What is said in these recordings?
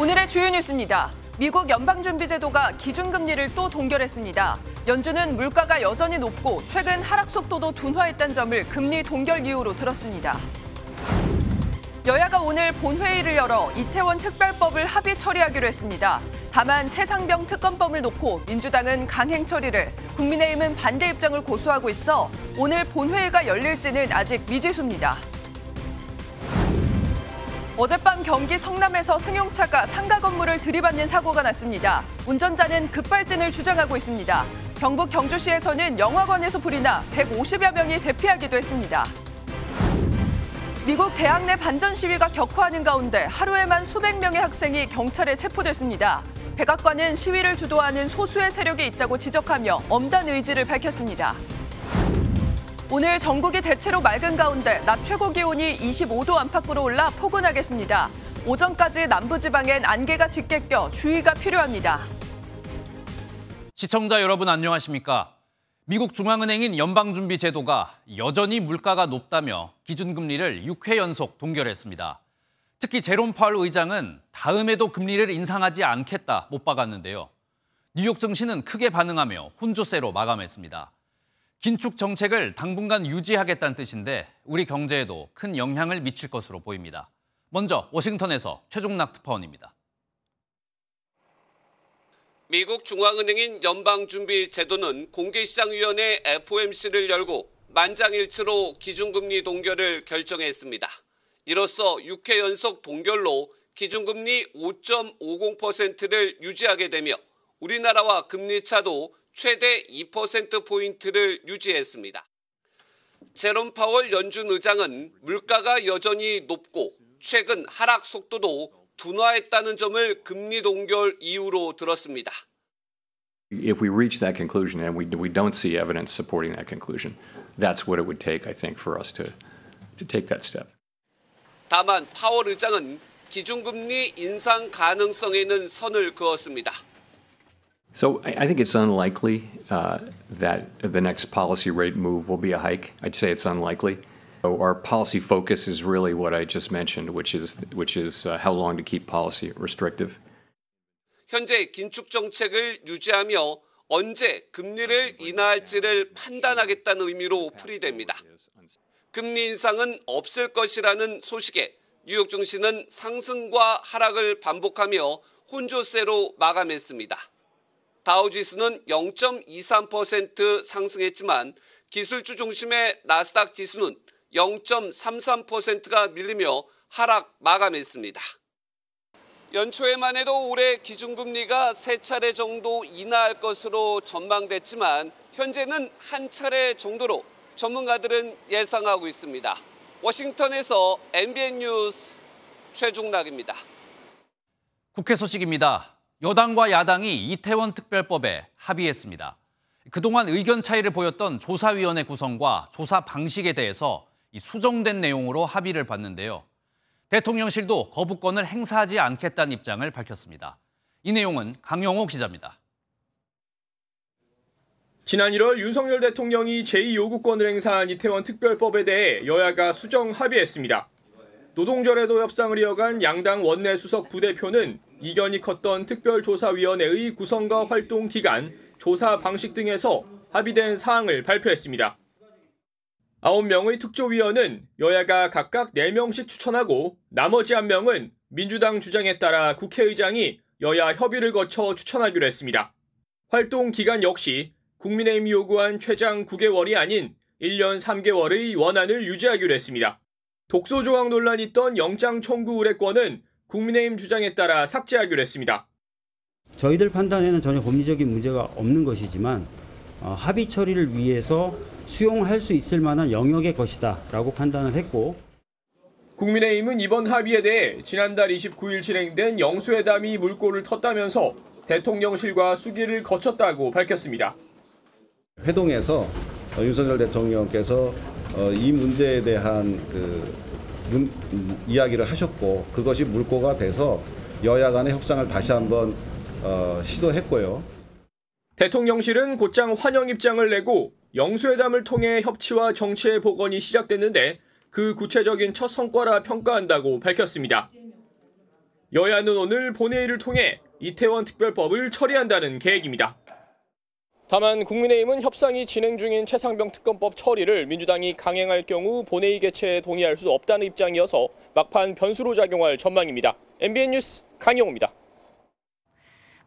오늘의 주요 뉴스입니다. 미국 연방준비제도가 기준금리를 또 동결했습니다. 연준은 물가가 여전히 높고 최근 하락 속도도 둔화했다는 점을 금리 동결 이유로 들었습니다. 여야가 오늘 본회의를 열어 이태원 특별법을 합의 처리하기로 했습니다. 다만 최상병 특검법을 놓고 민주당은 강행 처리를, 국민의힘은 반대 입장을 고수하고 있어 오늘 본회의가 열릴지는 아직 미지수입니다. 어젯밤 경기 성남에서 승용차가 상가 건물을 들이받는 사고가 났습니다. 운전자는 급발진을 주장하고 있습니다. 경북 경주시에서는 영화관에서 불이 나 150여 명이 대피하기도 했습니다. 미국 대학 내 반전 시위가 격화하는 가운데 하루에만 수백 명의 학생이 경찰에 체포됐습니다. 백악관은 시위를 주도하는 소수의 세력이 있다고 지적하며 엄단 의지를 밝혔습니다. 오늘 전국이 대체로 맑은 가운데 낮 최고 기온이 25도 안팎으로 올라 포근하겠습니다. 오전까지 남부지방엔 안개가 짙게 껴 주의가 필요합니다. 시청자 여러분 안녕하십니까? 미국 중앙은행인 연방준비제도가 여전히 물가가 높다며 기준금리를 6회 연속 동결했습니다. 특히 제롬 파월 의장은 다음에도 금리를 인상하지 않겠다 못 박았는데요. 뉴욕 증시는 크게 반응하며 혼조세로 마감했습니다. 긴축 정책을 당분간 유지하겠다는 뜻인데 우리 경제에도 큰 영향을 미칠 것으로 보입니다. 먼저 워싱턴에서 최종락 특파원입니다. 미국 중앙은행인 연방준비제도는 공개시장위원회 FOMC를 열고 만장일치로 기준금리 동결을 결정했습니다. 이로써 6회 연속 동결로 기준금리 5.50%를 유지하게 되며 우리나라와 금리차도 최대 2%포인트를 유지했습니다. 제롬 파월 연준 의장은 물가가 여전히 높고 최근 하락 속도도 둔화했다는 점을 금리 동결 이유로 들었습니다. If we reach that conclusion and we don't see evidence supporting that conclusion, that's what it would take, I think, for us to take that step. 다만 파월 의장은 기준금리 인상 가능성에는 선을 그었습니다. So I think it's unlikely that the next policy rate move will be a hike. I'd say it's unlikely. Our policy focus is really what I just mentioned, which is how long to keep policy restrictive. 현재 긴축 정책을 유지하며 언제 금리를 인하할지를 판단하겠다는 의미로 풀이됩니다. 금리 인상은 없을 것이라는 소식에 뉴욕 증시는 상승과 하락을 반복하며 혼조세로 마감했습니다. 다우지수는 0.23% 상승했지만 기술주 중심의 나스닥 지수는 0.33%가 밀리며 하락 마감했습니다. 연초에만 해도 올해 기준금리가 3차례 정도 인하할 것으로 전망됐지만 현재는 한 차례 정도로 전문가들은 예상하고 있습니다. 워싱턴에서 MBN 뉴스 최종락입니다. 국회 소식입니다. 여당과 야당이 이태원 특별법에 합의했습니다. 그동안 의견 차이를 보였던 조사위원회 구성과 조사 방식에 대해서 수정된 내용으로 합의를 봤는데요. 대통령실도 거부권을 행사하지 않겠다는 입장을 밝혔습니다. 이 내용은 강영호 기자입니다. 지난 1월 윤석열 대통령이 제2요구권을 행사한 이태원 특별법에 대해 여야가 수정 합의했습니다. 노동절에도 협상을 이어간 양당 원내수석 부대표는 이견이 컸던 특별조사위원회의 구성과 활동 기간, 조사 방식 등에서 합의된 사항을 발표했습니다. 9명의 특조위원은 여야가 각각 4명씩 추천하고 나머지 1명은 민주당 주장에 따라 국회의장이 여야 협의를 거쳐 추천하기로 했습니다. 활동 기간 역시 국민의힘이 요구한 최장 9개월이 아닌 1년 3개월의 원안을 유지하기로 했습니다. 독소 조항 논란이 있던 영장 청구 의뢰권은 국민의힘 주장에 따라 삭제하기로 했습니다. 저희들 판단에는 전혀 법리적인 문제가 없는 것이지만 합의 처리를 위해서 수용할 수 있을 만한 영역의 것이다라고 판단을 했고, 국민의힘은 이번 합의에 대해 지난달 29일 진행된 영수회담이 물꼬를 텄다면서 대통령실과 수기를 거쳤다고 밝혔습니다. 회동에서 윤석열 대통령께서 이 문제에 대한 이야기를 하셨고 그것이 물꼬가 돼서 여야 간의 협상을 다시 한번 시도했고요. 대통령실은 곧장 환영 입장을 내고 영수회담을 통해 협치와 정치의 복원이 시작됐는데 그 구체적인 첫 성과라 평가한다고 밝혔습니다. 여야는 오늘 본회의를 통해 이태원 특별법을 처리한다는 계획입니다. 다만 국민의힘은 협상이 진행 중인 최상병 특검법 처리를 민주당이 강행할 경우 본회의 개최에 동의할 수 없다는 입장이어서 막판 변수로 작용할 전망입니다. MBN 뉴스 강영호입니다.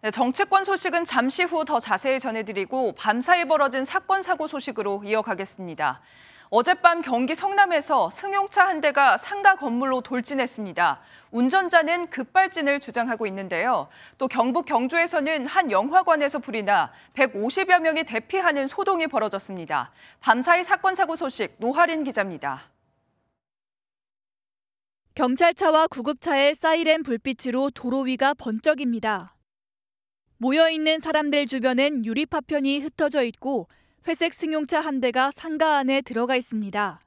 네, 정치권 소식은 잠시 후 더 자세히 전해드리고 밤사이 벌어진 사건 사고 소식으로 이어가겠습니다. 어젯밤 경기 성남에서 승용차 한 대가 상가 건물로 돌진했습니다. 운전자는 급발진을 주장하고 있는데요. 또 경북 경주에서는 한 영화관에서 불이 나 150여 명이 대피하는 소동이 벌어졌습니다. 밤사이 사건 사고 소식 노하린 기자입니다. 경찰차와 구급차의 사이렌 불빛으로 도로 위가 번쩍입니다. 모여있는 사람들 주변엔 유리 파편이 흩어져 있고 회색 승용차 한 대가 상가 안에 들어가 있습니다.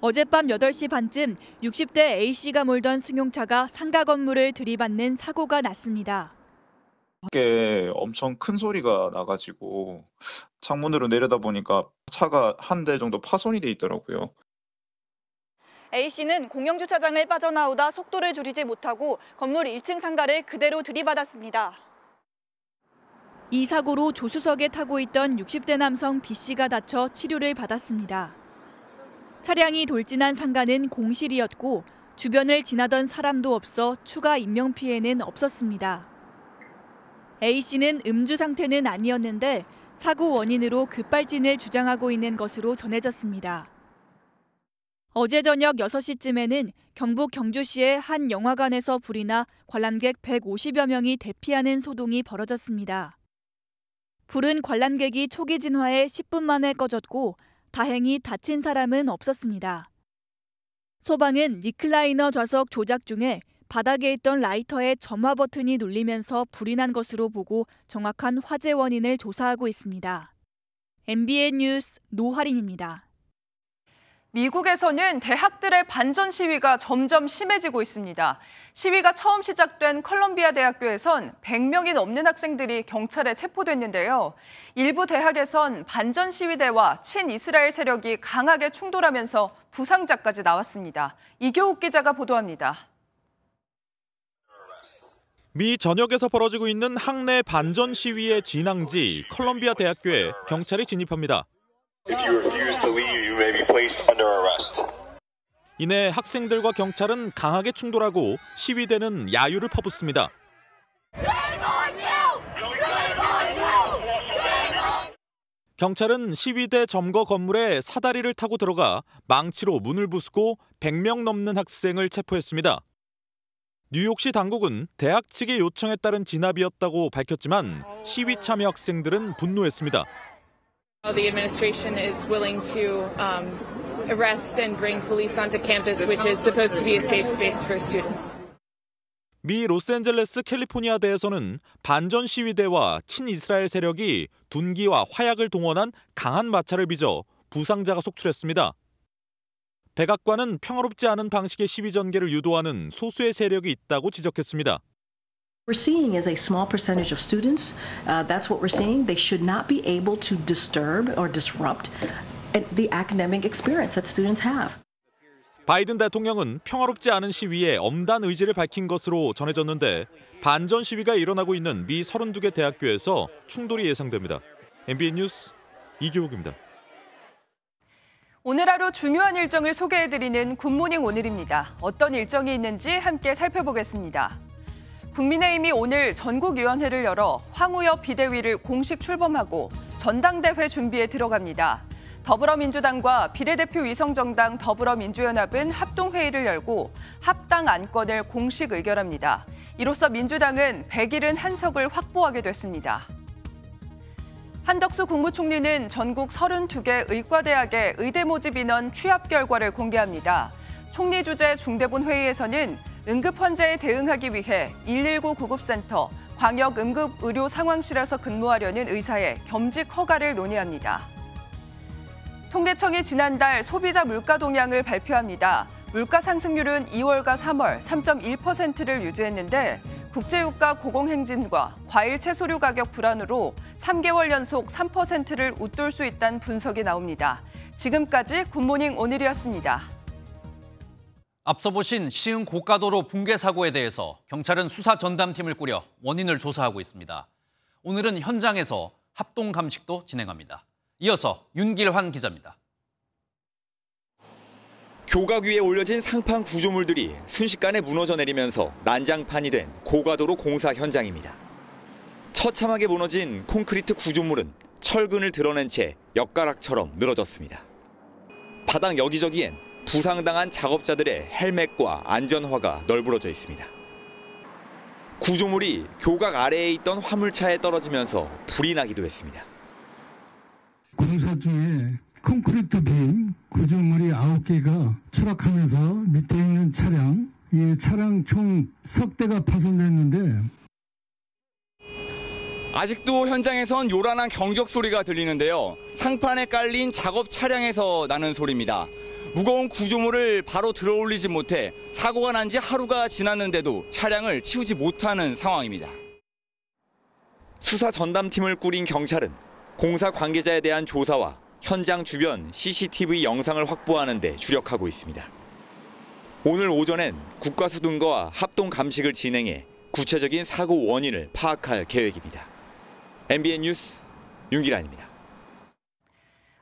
어젯밤 8시 반쯤 60대 A씨가 몰던 승용차가 상가 건물을 들이받는 사고가 났습니다. 밖에 엄청 큰 소리가 나가지고 창문으로 내려다보니까 차가 한 대 정도 파손이 돼 있더라고요. A씨는 공영주차장을 빠져나오다 속도를 줄이지 못하고 건물 1층 상가를 그대로 들이받았습니다. 이 사고로 조수석에 타고 있던 60대 남성 B씨가 다쳐 치료를 받았습니다. 차량이 돌진한 상가는 공실이었고 주변을 지나던 사람도 없어 추가 인명피해는 없었습니다. A씨는 음주 상태는 아니었는데 사고 원인으로 급발진을 주장하고 있는 것으로 전해졌습니다. 어제 저녁 6시쯤에는 경북 경주시의 한 영화관에서 불이 나 관람객 150여 명이 대피하는 소동이 벌어졌습니다. 불은 관람객이 초기 진화해 10분 만에 꺼졌고 다행히 다친 사람은 없었습니다. 소방은 리클라이너 좌석 조작 중에 바닥에 있던 라이터의 점화 버튼이 눌리면서 불이 난 것으로 보고 정확한 화재 원인을 조사하고 있습니다. MBN 뉴스 노하린입니다. 미국에서는 대학들의 반전 시위가 점점 심해지고 있습니다. 시위가 처음 시작된 컬럼비아 대학교에선 100명이 넘는 학생들이 경찰에 체포됐는데요. 일부 대학에선 반전 시위대와 친이스라엘 세력이 강하게 충돌하면서 부상자까지 나왔습니다. 이교욱 기자가 보도합니다. 미 전역에서 벌어지고 있는 학내 반전 시위의 진앙지 컬럼비아 대학교에 경찰이 진입합니다. 이내 학생들과 경찰은 강하게 충돌하고 시위대는 야유를 퍼붓습니다. 경찰은 시위대 점거 건물에 사다리를 타고 들어가 망치로 문을 부수고 100명 넘는 학생을 체포했습니다. 뉴욕시 당국은 대학 측의 요청에 따른 진압이었다고 밝혔지만 시위 참여 학생들은 분노했습니다. The administration is willing to arrest and bring police onto campus, which is supposed to be a safe space for students. 미 로스앤젤레스 캘리포니아대에서는 반전 시위대와 친이스라엘 세력이 둔기와 화약을 동원한 강한 마찰을 빚어 부상자가 속출했습니다. 백악관은 평화롭지 않은 방식의 시위 전개를 유도하는 소수의 세력이 있다고 지적했습니다. We're seeing is a small percentage of students. That's what we're seeing. They should not be able to disturb or disrupt the academic experience that students have. 바이든 대통령은 평화롭지 않은 시위에 엄단 의지를 밝힌 것으로 전해졌는데 반전 시위가 일어나고 있는 미 32개 대학교에서 충돌이 예상됩니다. MBN 뉴스 이교욱입니다. 오늘 하루 중요한 일정을 소개해드리는 굿모닝 오늘입니다. 어떤 일정이 있는지 함께 살펴보겠습니다. 국민의힘이 오늘 전국위원회를 열어 황우엽 비대위를 공식 출범하고 전당대회 준비에 들어갑니다. 더불어민주당과 비례대표 위성정당 더불어민주연합은 합동회의를 열고 합당 안건을 공식 의결합니다. 이로써 민주당은 171석을 확보하게 됐습니다. 한덕수 국무총리는 전국 32개 의과대학의 의대 모집 인원 취합 결과를 공개합니다. 총리 주재 중대본 회의에서는 응급 환자에 대응하기 위해 119 구급센터, 광역응급의료상황실에서 근무하려는 의사의 겸직 허가를 논의합니다. 통계청이 지난달 소비자 물가 동향을 발표합니다. 물가 상승률은 2월과 3월 3.1%를 유지했는데 국제유가 고공행진과 과일 채소류 가격 불안으로 3개월 연속 3%를 웃돌 수 있다는 분석이 나옵니다. 지금까지 굿모닝 오늘이었습니다. 앞서 보신 시흥 고가도로 붕괴 사고에 대해서 경찰은 수사 전담팀을 꾸려 원인을 조사하고 있습니다. 오늘은 현장에서 합동 감식도 진행합니다. 이어서 윤길환 기자입니다. 교각 위에 올려진 상판 구조물들이 순식간에 무너져 내리면서 난장판이 된 고가도로 공사 현장입니다. 처참하게 무너진 콘크리트 구조물은 철근을 드러낸 채 엿가락처럼 늘어졌습니다. 바닥 여기저기엔 부상당한 작업자들의 헬멧과 안전화가 널브러져 있습니다. 구조물이 교각 아래에 있던 화물차에 떨어지면서 불이 나기도 했습니다. 공사 중에 콘크리트 빔 구조물이 9개가 추락하면서 밑에 있는 차량, 이 차량 총 석 대가 파손됐는데 아직도 현장에선 요란한 경적 소리가 들리는데요. 상판에 깔린 작업 차량에서 나는 소리입니다. 무거운 구조물을 바로 들어올리지 못해 사고가 난 지 하루가 지났는데도 차량을 치우지 못하는 상황입니다. 수사 전담팀을 꾸린 경찰은 공사 관계자에 대한 조사와 현장 주변 CCTV 영상을 확보하는 데 주력하고 있습니다. 오늘 오전엔 국가수등과 합동 감식을 진행해 구체적인 사고 원인을 파악할 계획입니다. MBN 뉴스 윤길환입니다.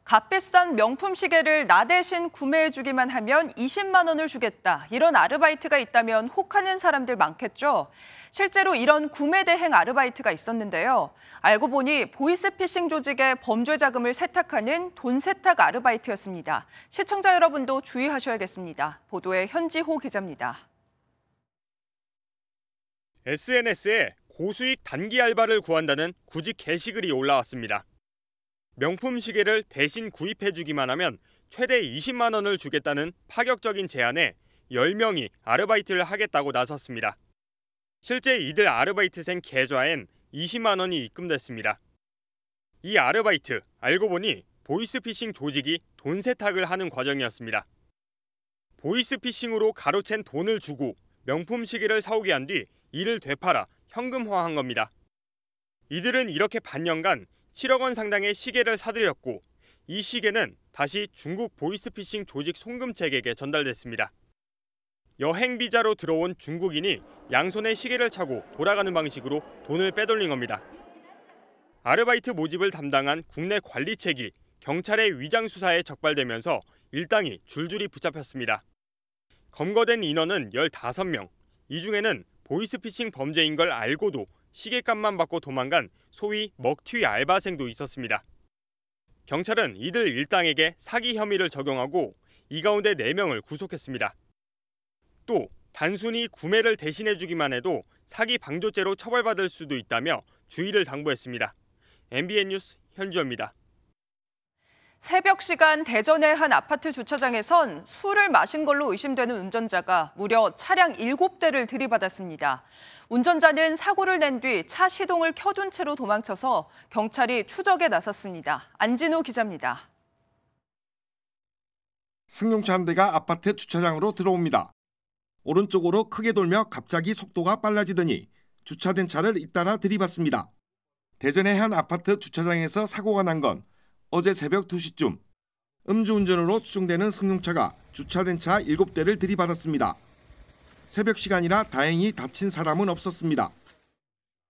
값비싼 명품 시계를 나 대신 구매해주기만 하면 20만 원을 주겠다. 이런 아르바이트가 있다면 혹하는 사람들 많겠죠. 실제로 이런 구매 대행 아르바이트가 있었는데요. 알고 보니 보이스피싱 조직의 범죄 자금을 세탁하는 돈 세탁 아르바이트였습니다. 시청자 여러분도 주의하셔야겠습니다. 보도에 현지호 기자입니다. SNS에 고수익 단기 알바를 구한다는 구직 게시글이 올라왔습니다. 명품 시계를 대신 구입해주기만 하면 최대 20만 원을 주겠다는 파격적인 제안에 10명이 아르바이트를 하겠다고 나섰습니다. 실제 이들 아르바이트생 계좌엔 20만 원이 입금됐습니다. 이 아르바이트, 알고 보니 보이스피싱 조직이 돈 세탁을 하는 과정이었습니다. 보이스피싱으로 가로챈 돈을 주고 명품 시계를 사오게 한 뒤 이를 되팔아 현금화한 겁니다. 이들은 이렇게 반년간 7억 원 상당의 시계를 사들였고 이 시계는 다시 중국 보이스피싱 조직 송금책에게 전달됐습니다. 여행 비자로 들어온 중국인이 양손에 시계를 차고 돌아가는 방식으로 돈을 빼돌린 겁니다. 아르바이트 모집을 담당한 국내 관리책이 경찰의 위장 수사에 적발되면서 일당이 줄줄이 붙잡혔습니다. 검거된 인원은 15명. 이 중에는 보이스피싱 범죄인 걸 알고도 시계값만 받고 도망간 소위 먹튀 알바생도 있었습니다. 경찰은 이들 일당에게 사기 혐의를 적용하고 이 가운데 4명을 구속했습니다. 또 단순히 구매를 대신해주기만 해도 사기 방조죄로 처벌받을 수도 있다며 주의를 당부했습니다. MBN 뉴스 현주호입니다. 새벽 시간 대전의 한 아파트 주차장에선 술을 마신 걸로 의심되는 운전자가 무려 차량 7대를 들이받았습니다. 운전자는 사고를 낸 뒤 차 시동을 켜둔 채로 도망쳐서 경찰이 추적에 나섰습니다. 안진우 기자입니다. 승용차 한 대가 아파트 주차장으로 들어옵니다. 오른쪽으로 크게 돌며 갑자기 속도가 빨라지더니 주차된 차를 잇따라 들이받습니다. 대전의 한 아파트 주차장에서 사고가 난 건 어제 새벽 2시쯤 음주운전으로 추정되는 승용차가 주차된 차 7대를 들이받았습니다. 새벽 시간이라 다행히 다친 사람은 없었습니다.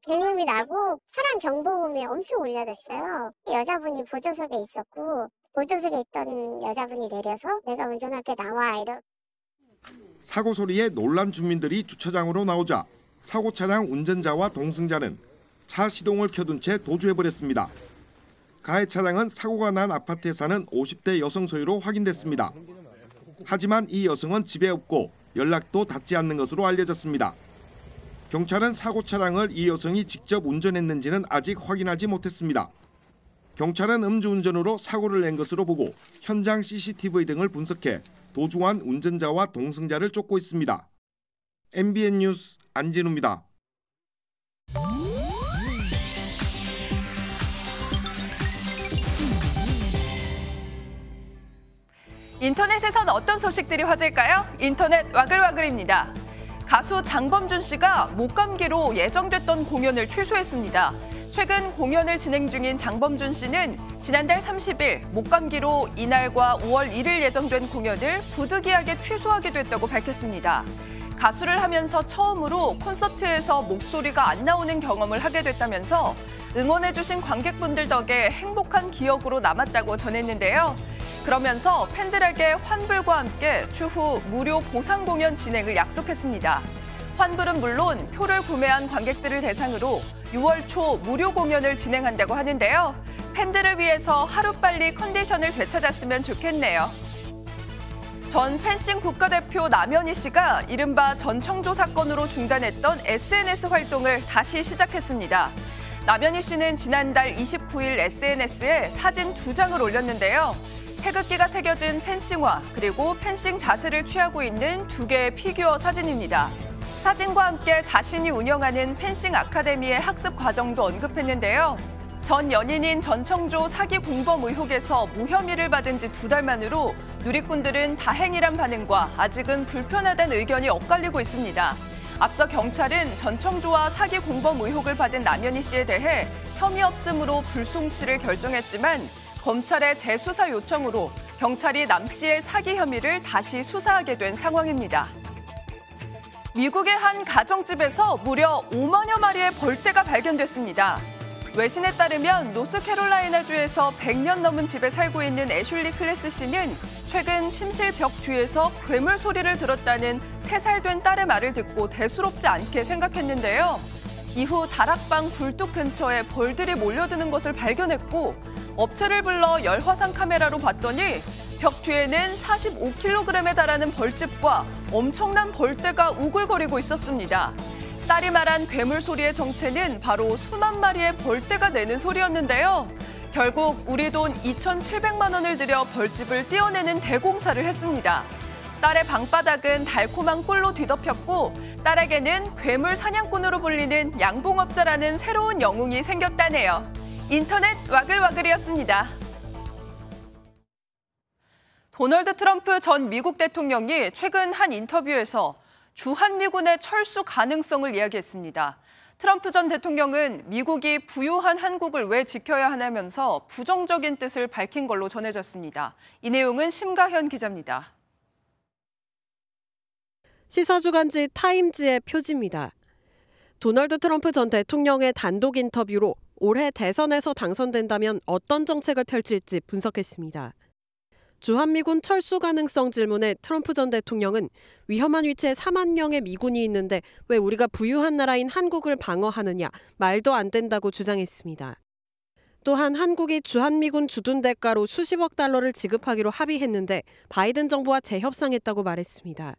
경음이 나고 차량 경보음이 엄청 울려댔어요. 여자분이 보조석에 있었고 보조석에 있던 여자분이 내려서 내가 운전할게 나와 이러. 사고 소리에 놀란 주민들이 주차장으로 나오자 사고 차량 운전자와 동승자는 차 시동을 켜둔 채 도주해버렸습니다. 가해 차량은 사고가 난 아파트에 사는 50대 여성 소유로 확인됐습니다. 하지만 이 여성은 집에 없고 연락도 닿지 않는 것으로 알려졌습니다. 경찰은 사고 차량을 이 여성이 직접 운전했는지는 아직 확인하지 못했습니다. 경찰은 음주운전으로 사고를 낸 것으로 보고 현장 CCTV 등을 분석해 도주한 운전자와 동승자를 쫓고 있습니다. MBN 뉴스 안진우입니다. 인터넷에선 어떤 소식들이 화제일까요? 인터넷 와글와글입니다. 가수 장범준 씨가 목감기로 예정됐던 공연을 취소했습니다. 최근 공연을 진행 중인 장범준 씨는 지난달 30일 목감기로 이날과 5월 1일 예정된 공연을 부득이하게 취소하게 됐다고 밝혔습니다. 가수를 하면서 처음으로 콘서트에서 목소리가 안 나오는 경험을 하게 됐다면서 응원해주신 관객분들 덕에 행복한 기억으로 남았다고 전했는데요. 그러면서 팬들에게 환불과 함께 추후 무료 보상 공연 진행을 약속했습니다. 환불은 물론 표를 구매한 관객들을 대상으로 6월 초 무료 공연을 진행한다고 하는데요. 팬들을 위해서 하루빨리 컨디션을 되찾았으면 좋겠네요. 전 펜싱 국가대표 남현희 씨가 이른바 전청조 사건으로 중단했던 SNS 활동을 다시 시작했습니다. 남현희 씨는 지난달 29일 SNS에 사진 2장을 올렸는데요. 태극기가 새겨진 펜싱화 그리고 펜싱 자세를 취하고 있는 2개의 피규어 사진입니다. 사진과 함께 자신이 운영하는 펜싱 아카데미의 학습 과정도 언급했는데요. 전 연인인 전청조 사기 공범 의혹에서 무혐의를 받은 지 2달 만으로 누리꾼들은 다행이란 반응과 아직은 불편하다는 의견이 엇갈리고 있습니다. 앞서 경찰은 전청조와 사기 공범 의혹을 받은 남현희 씨에 대해 혐의 없음으로 불송치를 결정했지만 검찰의 재수사 요청으로 경찰이 남 씨의 사기 혐의를 다시 수사하게 된 상황입니다. 미국의 한 가정집에서 무려 5만여 마리의 벌떼가 발견됐습니다. 외신에 따르면 노스캐롤라이나주에서 100년 넘은 집에 살고 있는 애슐리 클래스 씨는 최근 침실 벽 뒤에서 괴물 소리를 들었다는 3살 된 딸의 말을 듣고 대수롭지 않게 생각했는데요. 이후 다락방 굴뚝 근처에 벌들이 몰려드는 것을 발견했고 업체를 불러 열화상 카메라로 봤더니 벽 뒤에는 45kg에 달하는 벌집과 엄청난 벌떼가 우글거리고 있었습니다. 딸이 말한 괴물 소리의 정체는 바로 수만 마리의 벌떼가 내는 소리였는데요. 결국 우리 돈 2,700만 원을 들여 벌집을 떼어내는 대공사를 했습니다. 딸의 방바닥은 달콤한 꿀로 뒤덮였고 딸에게는 괴물 사냥꾼으로 불리는 양봉업자라는 새로운 영웅이 생겼다네요. 인터넷 와글와글이었습니다. 도널드 트럼프 전 미국 대통령이 최근 한 인터뷰에서 주한미군의 철수 가능성을 이야기했습니다. 트럼프 전 대통령은 미국이 부유한 한국을 왜 지켜야 하냐면서 부정적인 뜻을 밝힌 걸로 전해졌습니다. 이 내용은 심가현 기자입니다. 시사주간지 타임즈의 표지입니다. 도널드 트럼프 전 대통령의 단독 인터뷰로 올해 대선에서 당선된다면 어떤 정책을 펼칠지 분석했습니다. 주한미군 철수 가능성 질문에 트럼프 전 대통령은 위험한 위치에 4만 명의 미군이 있는데 왜 우리가 부유한 나라인 한국을 방어하느냐, 말도 안 된다고 주장했습니다. 또한 한국이 주한미군 주둔 대가로 수십억 달러를 지급하기로 합의했는데 바이든 정부와 재협상했다고 말했습니다.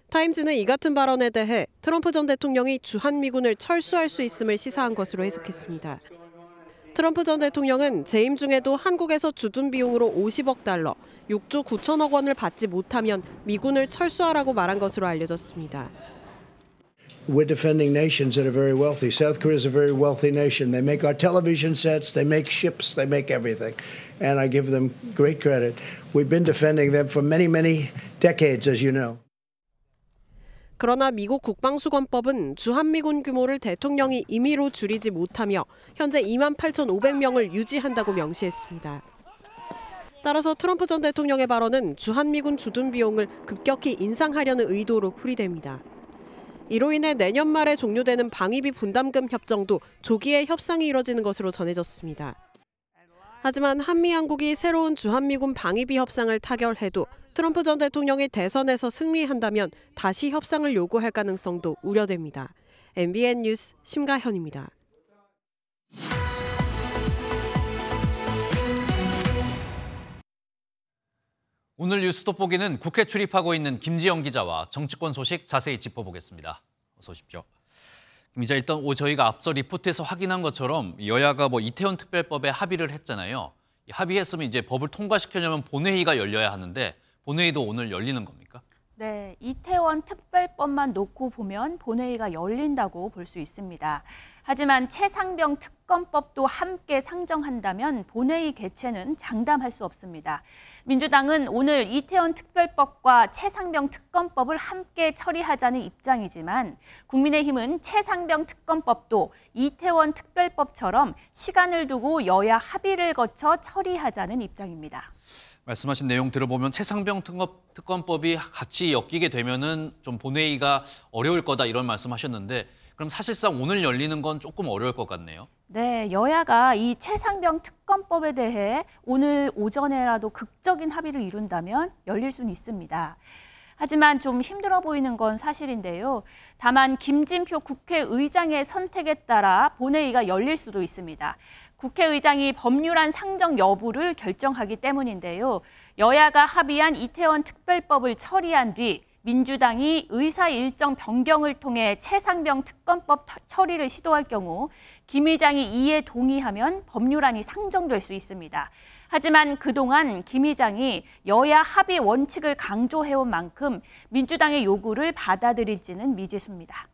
타임즈는 이 같은 발언에 대해 트럼프 전 대통령이 주한미군을 철수할 수 있음을 시사한 것으로 해석했습니다. 트럼프 전 대통령은 재임 중에도 한국에서 주둔 비용으로 50억 달러, 6조 9천억 원을 받지 못하면 미군을 철수하라고 말한 것으로 알려졌습니다. We're defending nations that are very wealthy. South Korea is a very wealthy nation. They make our television sets, they make ships, they make everything. And I give them great credit. We've been defending them for many, many decades, as you know. 그러나 미국 국방수권법은 주한미군 규모를 대통령이 임의로 줄이지 못하며 현재 28,500명을 유지한다고 명시했습니다. 따라서 트럼프 전 대통령의 발언은 주한미군 주둔 비용을 급격히 인상하려는 의도로 풀이됩니다. 이로 인해 내년 말에 종료되는 방위비 분담금 협정도 조기에 협상이 이뤄지는 것으로 전해졌습니다. 하지만 한미양국이 새로운 주한미군 방위비 협상을 타결해도 트럼프 전 대통령이 대선에서 승리한다면 다시 협상을 요구할 가능성도 우려됩니다. MBN 뉴스 심가현입니다. 오늘 뉴스 돋보기는 국회 출입하고 있는 김지영 기자와 정치권 소식 자세히 짚어보겠습니다. 어서 오십시오. 김 기자, 일단 저희가 앞서 리포트에서 확인한 것처럼 여야가 이태원 특별법에 합의를 했잖아요. 합의했으면 이제 법을 통과시키려면 본회의가 열려야 하는데 본회의도 오늘 열리는 겁니까? 네, 이태원 특별법만 놓고 보면 본회의가 열린다고 볼 수 있습니다. 하지만 최상병 특검법도 함께 상정한다면 본회의 개최는 장담할 수 없습니다. 민주당은 오늘 이태원 특별법과 최상병 특검법을 함께 처리하자는 입장이지만 국민의힘은 최상병 특검법도 이태원 특별법처럼 시간을 두고 여야 합의를 거쳐 처리하자는 입장입니다. 말씀하신 내용 들어보면 최상병 특검법이 같이 엮이게 되면은 좀 본회의가 어려울 거다 이런 말씀하셨는데 그럼 사실상 오늘 열리는 건 조금 어려울 것 같네요. 네, 여야가 이 최상병 특검법에 대해 오늘 오전에라도 극적인 합의를 이룬다면 열릴 수는 있습니다. 하지만 좀 힘들어 보이는 건 사실인데요. 다만 김진표 국회의장의 선택에 따라 본회의가 열릴 수도 있습니다. 국회의장이 법률안 상정 여부를 결정하기 때문인데요. 여야가 합의한 이태원 특별법을 처리한 뒤 민주당이 의사 일정 변경을 통해 최상병 특검법 처리를 시도할 경우 김 의장이 이에 동의하면 법률안이 상정될 수 있습니다. 하지만 그동안 김 의장이 여야 합의 원칙을 강조해온 만큼 민주당의 요구를 받아들일지는 미지수입니다.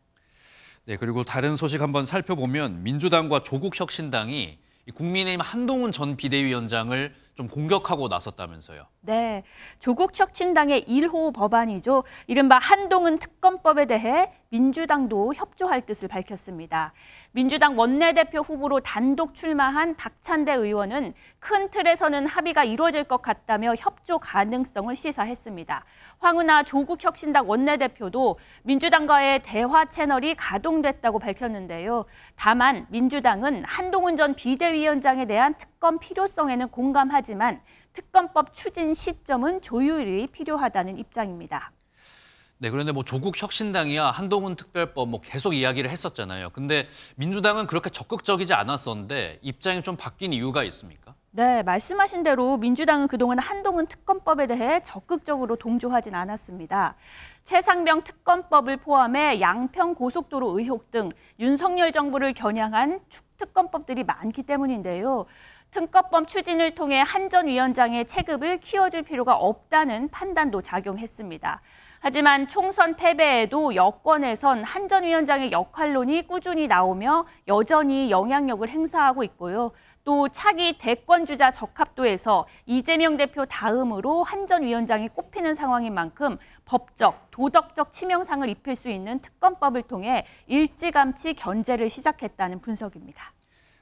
네, 그리고 다른 소식 한번 살펴보면 민주당과 조국혁신당이 국민의힘 한동훈 전 비대위원장을 좀 공격하고 나섰다면서요. 네, 조국혁신당의 1호 법안이죠. 이른바 한동훈 특검법에 대해 민주당도 협조할 뜻을 밝혔습니다. 민주당 원내대표 후보로 단독 출마한 박찬대 의원은 큰 틀에서는 합의가 이루어질 것 같다며 협조 가능성을 시사했습니다. 황운하 조국혁신당 원내대표도 민주당과의 대화 채널이 가동됐다고 밝혔는데요. 다만 민주당은 한동훈 전 비대위원장에 대한 특검 필요성에는 공감하지만 특검법 추진 시점은 조율이 필요하다는 입장입니다. 네, 그런데 조국 혁신당이야 한동훈 특별법 계속 이야기를 했었잖아요. 근데 민주당은 그렇게 적극적이지 않았었는데 입장이 좀 바뀐 이유가 있습니까? 네, 말씀하신 대로 민주당은 그동안 한동훈 특검법에 대해 적극적으로 동조하진 않았습니다. 최상병 특검법을 포함해 양평 고속도로 의혹 등 윤석열 정부를 겨냥한 특검법들이 많기 때문인데요. 특검법 추진을 통해 한 전 위원장의 체급을 키워줄 필요가 없다는 판단도 작용했습니다. 하지만 총선 패배에도 여권에선 한 전 위원장의 역할론이 꾸준히 나오며 여전히 영향력을 행사하고 있고요. 또 차기 대권주자 적합도에서 이재명 대표 다음으로 한 전 위원장이 꼽히는 상황인 만큼 법적, 도덕적 치명상을 입힐 수 있는 특검법을 통해 일찌감치 견제를 시작했다는 분석입니다.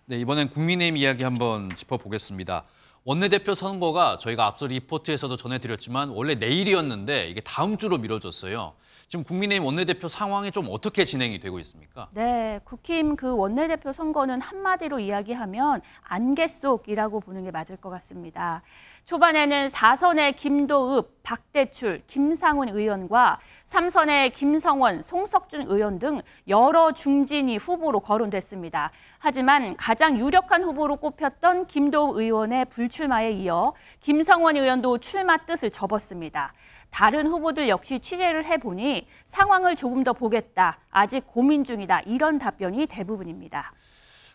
네, 이번엔 국민의힘 이야기 한번 짚어보겠습니다. 원내대표 선거가 저희가 앞서 리포트에서도 전해드렸지만 원래 내일이었는데 이게 다음 주로 미뤄졌어요. 지금 국민의힘 원내대표 상황이 좀 어떻게 진행이 되고 있습니까? 네, 국힘 그 원내대표 선거는 한마디로 이야기하면 안개 속이라고 보는 게 맞을 것 같습니다. 초반에는 4선의 김도읍, 박대출, 김상훈 의원과 3선의 김성원, 송석준 의원 등 여러 중진이 후보로 거론됐습니다. 하지만 가장 유력한 후보로 꼽혔던 김도읍 의원의 불출마에 이어 김성원 의원도 출마 뜻을 접었습니다. 다른 후보들 역시 취재를 해보니 상황을 조금 더 보겠다, 아직 고민 중이다 이런 답변이 대부분입니다.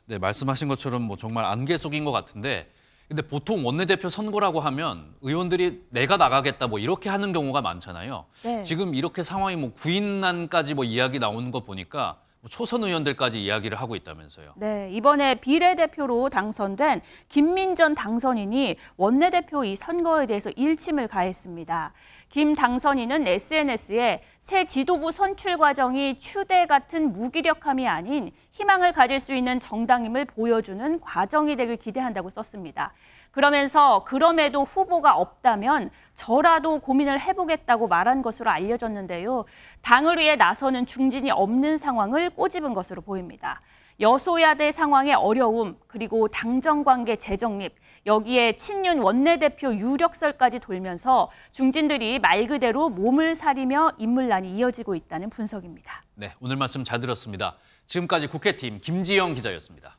네, 말씀하신 것처럼 정말 안개 속인 것 같은데 근데 보통 원내대표 선거라고 하면 의원들이 내가 나가겠다 이렇게 하는 경우가 많잖아요. 네. 지금 이렇게 상황이 구인난까지 이야기 나오는 거 보니까 초선 의원들까지 이야기를 하고 있다면서요. 네, 이번에 비례대표로 당선된 김민전 당선인이 원내대표 이 선거에 대해서 일침을 가했습니다. 김 당선인은 SNS에 새 지도부 선출 과정이 추대 같은 무기력함이 아닌 희망을 가질 수 있는 정당임을 보여주는 과정이 되길 기대한다고 썼습니다. 그러면서 그럼에도 후보가 없다면 저라도 고민을 해보겠다고 말한 것으로 알려졌는데요. 당을 위해 나서는 중진이 없는 상황을 꼬집은 것으로 보입니다. 여소야대 상황의 어려움, 그리고 당정관계 재정립, 여기에 친윤 원내대표 유력설까지 돌면서 중진들이 말 그대로 몸을 사리며 인물난이 이어지고 있다는 분석입니다. 네, 오늘 말씀 잘 들었습니다. 지금까지 국회팀 김지영 기자였습니다.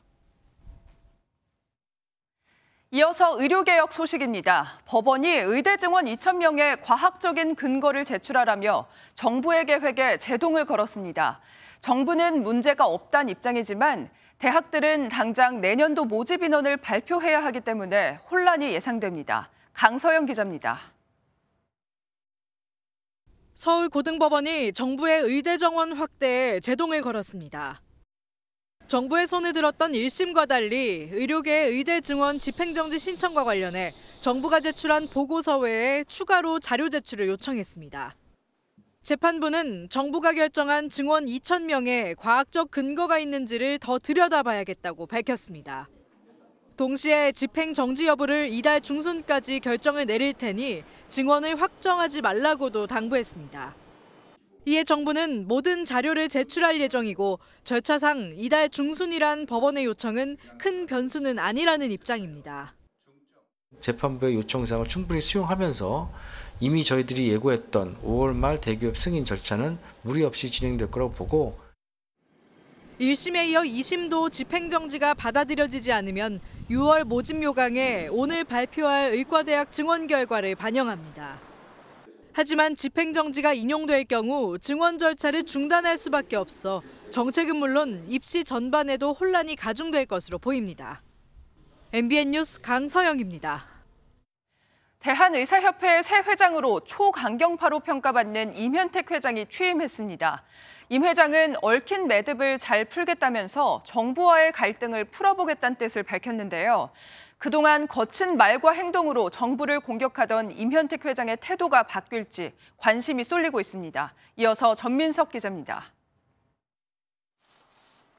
이어서 의료개혁 소식입니다. 법원이 의대 증원 2,000명의 과학적인 근거를 제출하라며 정부의 계획에 제동을 걸었습니다. 정부는 문제가 없다는 입장이지만 대학들은 당장 내년도 모집 인원을 발표해야 하기 때문에 혼란이 예상됩니다. 강서영 기자입니다. 서울고등법원이 정부의 의대 정원 확대에 제동을 걸었습니다. 정부의 손을 들었던 1심과 달리 의료계의 의대 증원 집행정지 신청과 관련해 정부가 제출한 보고서 외에 추가로 자료 제출을 요청했습니다. 재판부는 정부가 결정한 증원 2,000명에 과학적 근거가 있는지를 더 들여다봐야겠다고 밝혔습니다. 동시에 집행정지 여부를 이달 중순까지 결정을 내릴 테니 증원을 확정하지 말라고도 당부했습니다. 이에 정부는 모든 자료를 제출할 예정이고 절차상 이달 중순이란 법원의 요청은 큰 변수는 아니라는 입장입니다. 재판부의 요청사항을 충분히 수용하면서 이미 저희들이 예고했던 5월 말 대기업 승인 절차는 무리 없이 진행될 거라고 보고 1심에 이어 2심도 집행정지가 받아들여지지 않으면 6월 모집 요강에 오늘 발표할 의과대학 증원 결과를 반영합니다. 하지만 집행정지가 인용될 경우 증원 절차를 중단할 수밖에 없어 정책은 물론 입시 전반에도 혼란이 가중될 것으로 보입니다. MBN 뉴스 강서영입니다. 대한의사협회의 새 회장으로 초강경파로 평가받는 임현택 회장이 취임했습니다. 임 회장은 얽힌 매듭을 잘 풀겠다면서 정부와의 갈등을 풀어보겠다는 뜻을 밝혔는데요. 그동안 거친 말과 행동으로 정부를 공격하던 임현택 회장의 태도가 바뀔지 관심이 쏠리고 있습니다. 이어서 전민석 기자입니다.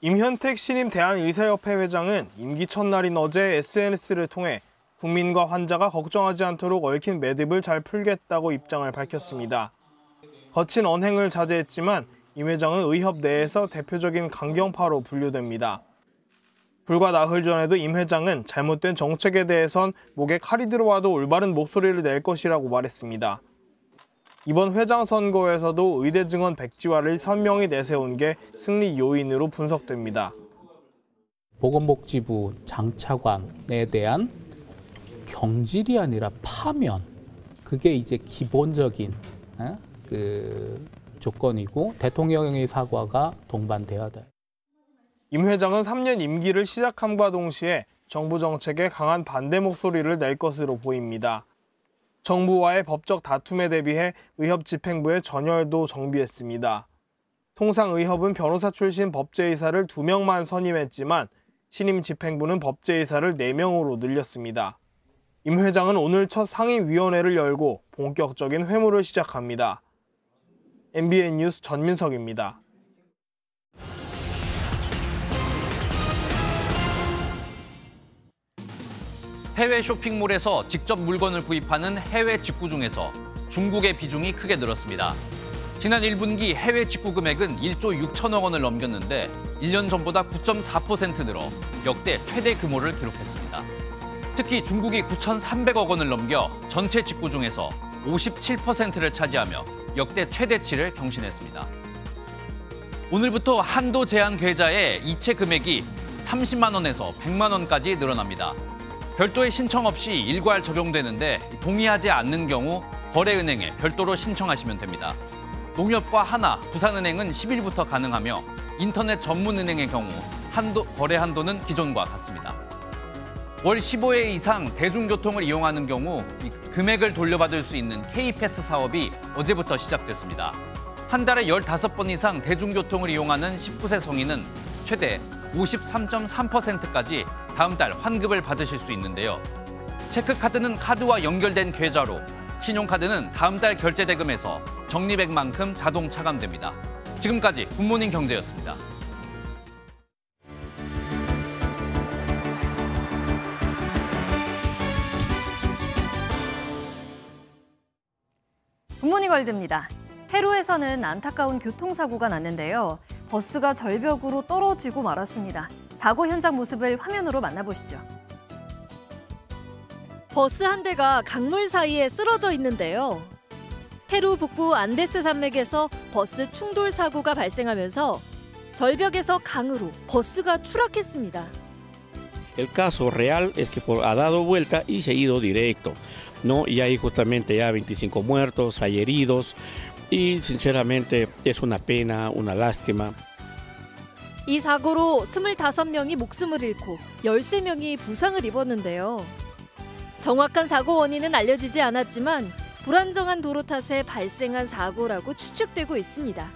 임현택 신임 대한의사협회 회장은 임기 첫날인 어제 SNS를 통해 국민과 환자가 걱정하지 않도록 얽힌 매듭을 잘 풀겠다고 입장을 밝혔습니다. 거친 언행을 자제했지만 임 회장은 의협 내에서 대표적인 강경파로 분류됩니다. 불과 나흘 전에도 임 회장은 잘못된 정책에 대해선 목에 칼이 들어와도 올바른 목소리를 낼 것이라고 말했습니다. 이번 회장 선거에서도 의대 증원 백지화를 선명히 내세운 게 승리 요인으로 분석됩니다. 보건복지부 장차관에 대한 경질이 아니라 파면, 그게 이제 기본적인 조건이고 대통령의 사과가 동반돼야 돼. 임 회장은 3년 임기를 시작함과 동시에 정부 정책에 강한 반대 목소리를 낼 것으로 보입니다. 정부와의 법적 다툼에 대비해 의협 집행부의 전열도 정비했습니다. 통상 의협은 변호사 출신 법제이사를 2명만 선임했지만 신임 집행부는 법제이사를 4명으로 늘렸습니다. 임 회장은 오늘 첫 상임위원회를 열고 본격적인 회무를 시작합니다. MBN 뉴스 전민석입니다. 해외 쇼핑몰에서 직접 물건을 구입하는 해외 직구 중에서 중국의 비중이 크게 늘었습니다. 지난 1분기 해외 직구 금액은 1조 6천억 원을 넘겼는데 1년 전보다 9.4% 늘어 역대 최대 규모를 기록했습니다. 특히 중국이 9,300억 원을 넘겨 전체 직구 중에서 57%를 차지하며 역대 최대치를 경신했습니다. 오늘부터 한도 제한 계좌의 이체 금액이 30만 원에서 100만 원까지 늘어납니다. 별도의 신청 없이 일괄 적용되는데 동의하지 않는 경우 거래은행에 별도로 신청하시면 됩니다. 농협과 하나, 부산은행은 10일부터 가능하며 인터넷 전문은행의 경우 거래 한도는 기존과 같습니다. 월 15회 이상 대중교통을 이용하는 경우 금액을 돌려받을 수 있는 K패스 사업이 어제부터 시작됐습니다. 한 달에 15번 이상 대중교통을 이용하는 19세 성인은 최대 53.3%까지 다음 달 환급을 받으실 수 있는데요. 체크카드는 카드와 연결된 계좌로, 신용카드는 다음 달 결제 대금에서 적립액만큼 자동 차감됩니다. 지금까지 굿모닝 경제였습니다. 굿모닝 월드입니다. 페루에서는 안타까운 교통사고가 났는데요. 버스가 절벽으로 떨어지고 말았습니다. 사고 현장 모습을 화면으로 만나보시죠. 버스 한 대가 강물 사이에 쓰러져 있는데요. 페루 북부 안데스 산맥에서 버스 충돌 사고가 발생하면서 절벽에서 강으로 버스가 추락했습니다. El caso real es que ha dado vuelta y se ha ido directo, ¿no? Y hay justamente ya 25 muertos, hay heridos y sinceramente es una pena, una lástima. 이 사고로 25명이 목숨을 잃고 13명이 부상을 입었는데요. 정확한 사고 원인은 알려지지 않았지만 불안정한 도로 탓에 발생한 사고라고 추측되고 있습니다.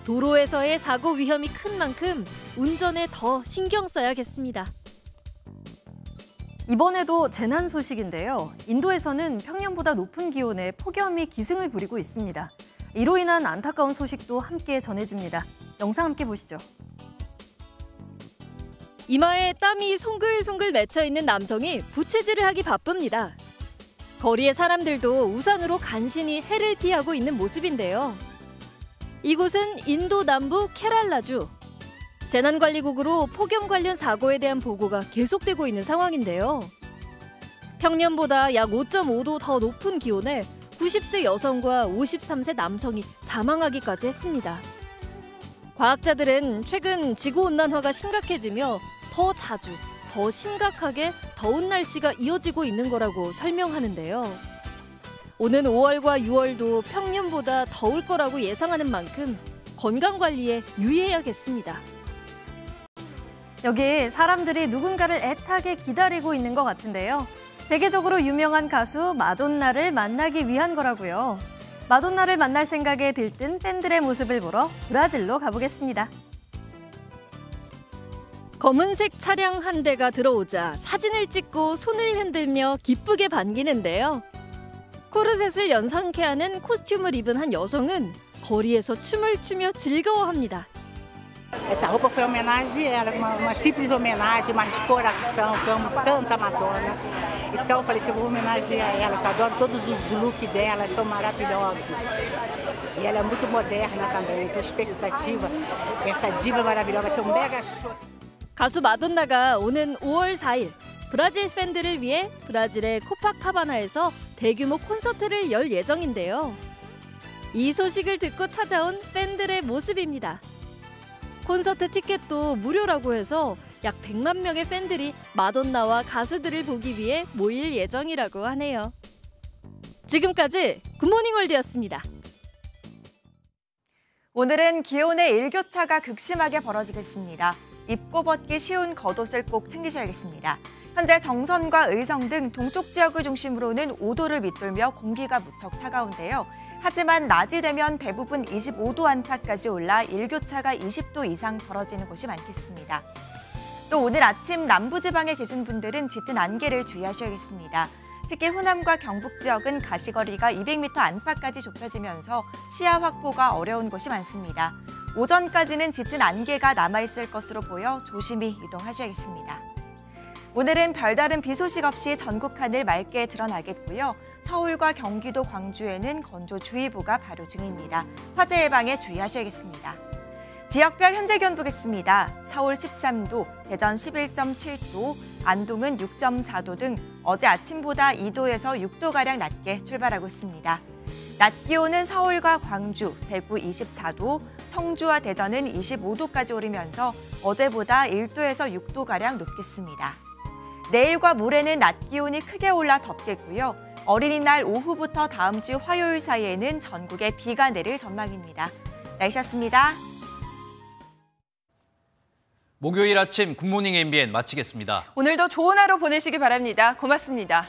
도로에서의 사고 위험이 큰 만큼 운전에 더 신경 써야겠습니다. 이번에도 재난 소식인데요. 인도에서는 평년보다 높은 기온에 폭염이 기승을 부리고 있습니다. 이로 인한 안타까운 소식도 함께 전해집니다. 영상 함께 보시죠. 이마에 땀이 송글송글 맺혀있는 남성이 부채질을 하기 바쁩니다. 거리의 사람들도 우산으로 간신히 해를 피하고 있는 모습인데요. 이곳은 인도 남부 케랄라주. 재난관리국으로 폭염 관련 사고에 대한 보고가 계속되고 있는 상황인데요. 평년보다 약 5.5도 더 높은 기온에 90세 여성과 53세 남성이 사망하기까지 했습니다. 과학자들은 최근 지구온난화가 심각해지며 더 자주, 더 심각하게 더운 날씨가 이어지고 있는 거라고 설명하는데요. 오는 5월과 6월도 평년보다 더울 거라고 예상하는 만큼 건강관리에 유의해야겠습니다. 여기 사람들이 누군가를 애타게 기다리고 있는 것 같은데요. 세계적으로 유명한 가수 마돈나를 만나기 위한 거라고요. 마돈나를 만날 생각에 들뜬 팬들의 모습을 보러 브라질로 가보겠습니다. 검은색 차량 한 대가 들어오자 사진을 찍고 손을 흔들며 기쁘게 반기는데요. 코르셋을 연상케 하는 코스튬을 입은 한 여성은 거리에서 춤을 추며 즐거워합니다. Essa roupa foi homenagem a ela, uma simples homenagem, mas de coração, que eu amo tanto a Madonna. Então eu falei assim, eu vou homenagear ela, que eu adoro todos os looks dela, são maravilhosos. E ela é muito moderna também, então expectativa, essa diva maravilhosa, vai ser um mega show. 가수 마돈나가 오는 5월 4일 브라질 팬들을 위해 브라질의 코파카바나에서 대규모 콘서트를 열 예정인데요. 이 소식을 듣고 찾아온 팬들의 모습입니다. 콘서트 티켓도 무료라고 해서 약 100만 명의 팬들이 마돈나와 가수들을 보기 위해 모일 예정이라고 하네요. 지금까지 굿모닝월드였습니다. 오늘은 기온의 일교차가 극심하게 벌어지겠습니다. 입고 벗기 쉬운 겉옷을 꼭 챙기셔야겠습니다. 현재 정선과 의성 등 동쪽 지역을 중심으로는 5도를 밑돌며 공기가 무척 차가운데요. 하지만 낮이 되면 대부분 25도 안팎까지 올라 일교차가 20도 이상 벌어지는 곳이 많겠습니다. 또 오늘 아침 남부지방에 계신 분들은 짙은 안개를 주의하셔야겠습니다. 특히 호남과 경북 지역은 가시거리가 200m 안팎까지 좁혀지면서 시야 확보가 어려운 곳이 많습니다. 오전까지는 짙은 안개가 남아있을 것으로 보여 조심히 이동하셔야겠습니다. 오늘은 별다른 비 소식 없이 전국 하늘 맑게 드러나겠고요. 서울과 경기도, 광주에는 건조주의보가 발효 중입니다. 화재 예방에 주의하셔야겠습니다. 지역별 현재 기온 보겠습니다. 서울 13도, 대전 11.7도, 안동은 6.4도 등 어제 아침보다 2도에서 6도가량 낮게 출발하고 있습니다. 낮 기온은 서울과 광주, 대구 24도, 청주와 대전은 25도까지 오르면서 어제보다 1도에서 6도가량 높겠습니다. 내일과 모레는 낮 기온이 크게 올라 덥겠고요. 어린이날 오후부터 다음 주 화요일 사이에는 전국에 비가 내릴 전망입니다. 날씨였습니다. 목요일 아침 굿모닝 MBN 마치겠습니다. 오늘도 좋은 하루 보내시기 바랍니다. 고맙습니다.